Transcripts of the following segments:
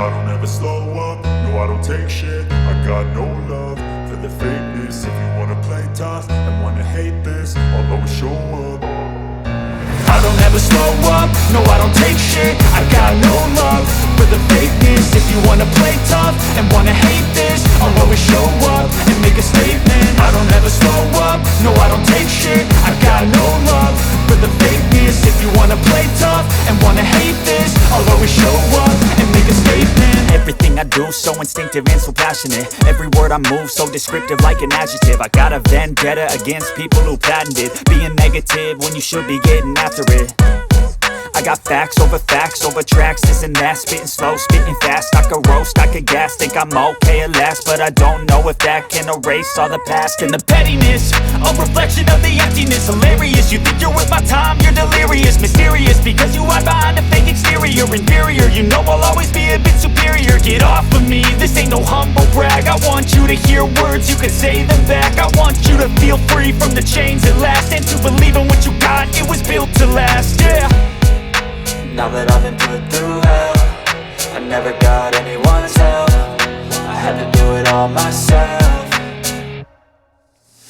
I don't ever slow up, no I don't take shit. I got no love for the fakeness. If you wanna play tough and wanna hate this, I'll always show up. I don't ever slow up, no I don't take shit. I got no love for the fakeness. If you wanna play tough and wanna hate this, I'll always show up and make a statement. I don't ever slow up, no I don't take shit. I got no love for the fakeness. If you wanna play tough and wanna hate this, I'll always show up and make a statement. Everything I do so instinctive and so passionate. Every word I move so descriptive like an adjective. I got a vendetta against people who patented being negative when you should be getting after it. I got facts over tracks, this and that. Spitting slow, spitting fast, I could roast, I could gas. Think I'm okay at last, but I don't know if that can erase all the past. And the pettiness, a reflection of the emptiness. Hilarious, you think you're worth my time, you're delirious. Mysterious, because you hide behind a fake exterior. Inferior, you know I'll always be a bit superior. Get off of me, this ain't no humble brag. I want you to hear words, you can say them back. I want you to feel free from the chains at last, and to believe in what you got, it was built to last, yeah. Now that I've been put through hell, I never got anyone's help. I had to do it all myself.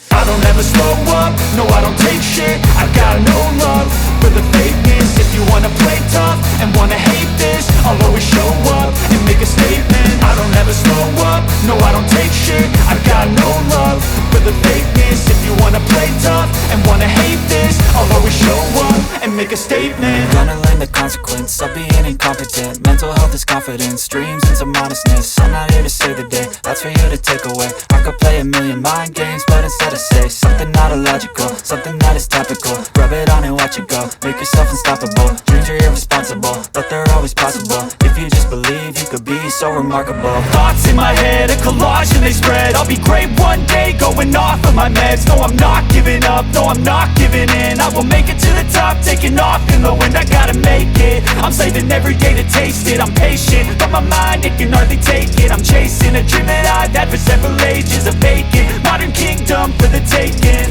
I don't ever slow up, no I don't take shit. I got no love for the fakeness. If you wanna play tough and wanna hate this, I'll always show up and make a statement. I don't ever slow up, no I don't take shit. I got no love for the fakeness. If you wanna play tough and wanna hate this, I'll always show up and make a statement. Gonna learn the consequence of being incompetent. Mental health is confidence, dreams and some honestness. I'm not here to save the day, that's for you to take away. I could play a million mind games, but instead I say something not illogical, something that is topical. Rub it on and watch it go, make yourself unstoppable. Dreams are irresponsible, but they're always possible. If you just believe, you could be so remarkable. Thoughts in my head, a collage and they spread. I'll be great one day, going off of my meds. No, I'm not giving up, no, I'm not giving in. I will make it to the top, taking off in the wind. I gotta make it, I'm saving every day to taste it. I'm patient, but my mind, it can hardly take it. I'm chasing a dream that I've had for several ages. A vacant, modern kingdom for the taking.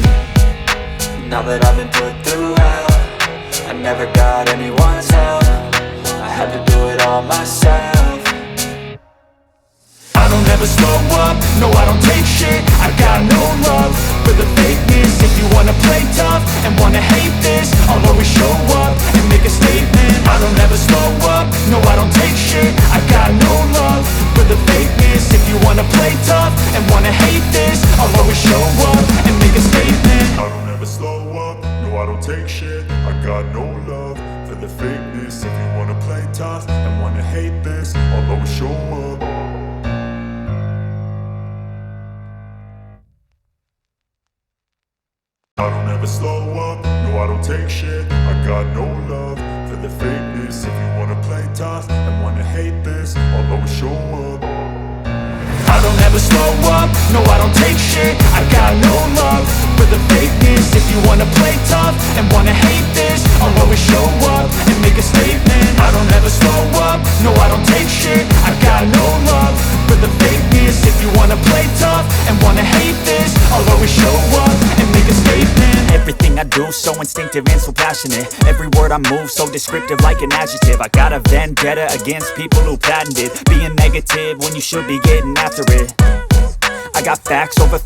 Now that I've been put through hell, I never got anyone's help. I had to do it all myself. I don't ever slow up, no I don't take shit. I got no love for the fakeness. If you wanna play tough and wanna hate this, I'll always show up and make a statement. I don't ever slow up, no I don't take shit. I got no love for the fakeness. If you wanna play tough and wanna hate this, I'll always show up and make a statement. I don't ever slow up, no I don't take shit. I got no love for the fakeness. If you wanna play tough and wanna hate this, I'll always show up. I don't ever slow up, no I don't take shit. I got no love for the the fakeness. If you wanna play tough and wanna hate this, I'll always show up. I don't ever slow up, no I don't take shit. I got no love for the fakeness. If you wanna play tough and wanna hate this, I'll always show up and make a statement. I don't ever slow up, no I don't take shit. I got no love for the fakeness. If you wanna play tough and wanna hate this, I'll always show up and make a statement. Everything I do so instinctive and so passionate. Every word I move so descriptive like an adjective. I got a vendetta against people who patented being negative when you should be getting after it. I got facts over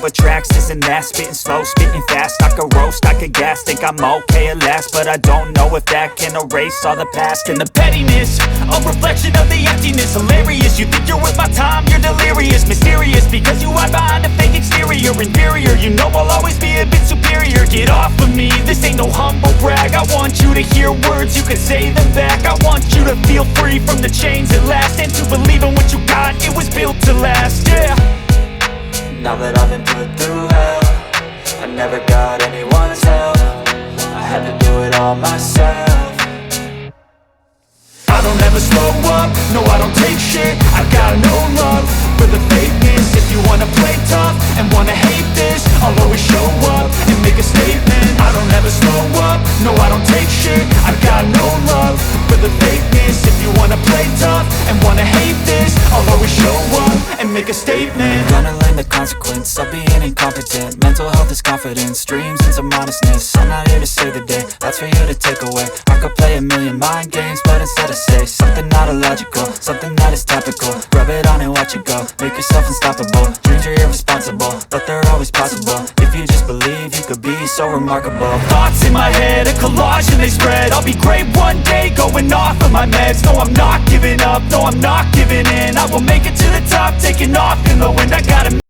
tracks, this and that. Spitting slow, spitting fast. I could roast, I could gas. Think I'm okay at last, but I don't know if that can erase all the past. And the pettiness, a reflection of the emptiness. Hilarious, you think you're worth my time, you're delirious. Mysterious, because you hide behind a fake exterior. Inferior, you know I'll always be a bit superior. Get off of me, this ain't no humble brag. I want you to hear words, you can say them back. I want you to feel free from the chains at last, and to believe in what you got, it was built to last, yeah. Now that I've been put through hell, I never got anyone's help. I had to do it all myself. I don't ever slow up, no I don't take shit. I got no love for the fakeness. If you wanna play tough and wanna hate this, I'll always show up and make a statement. I don't ever slow up, no I don't take shit. I got no love for the fakeness. If you wanna play tough and wanna hate this, I'll always show up and make a statement. Gonna learn the consequence of being incompetent. Mental health is confidence, dreams into modestness. I'm not here to save the day, that's for you to take away. I could play a million mind games, but instead I say something not illogical, something that is topical. Rub it on and watch it go, make yourself unstoppable. Dreams are irresponsible, but they're always possible. If you just believe, you could be so remarkable. Thoughts in my head, a collage and they spread. I'll be great one day, going off of my meds. No, I'm not giving up, no, I'm not giving in. I will make it to the top, taking off in the wind. I gotta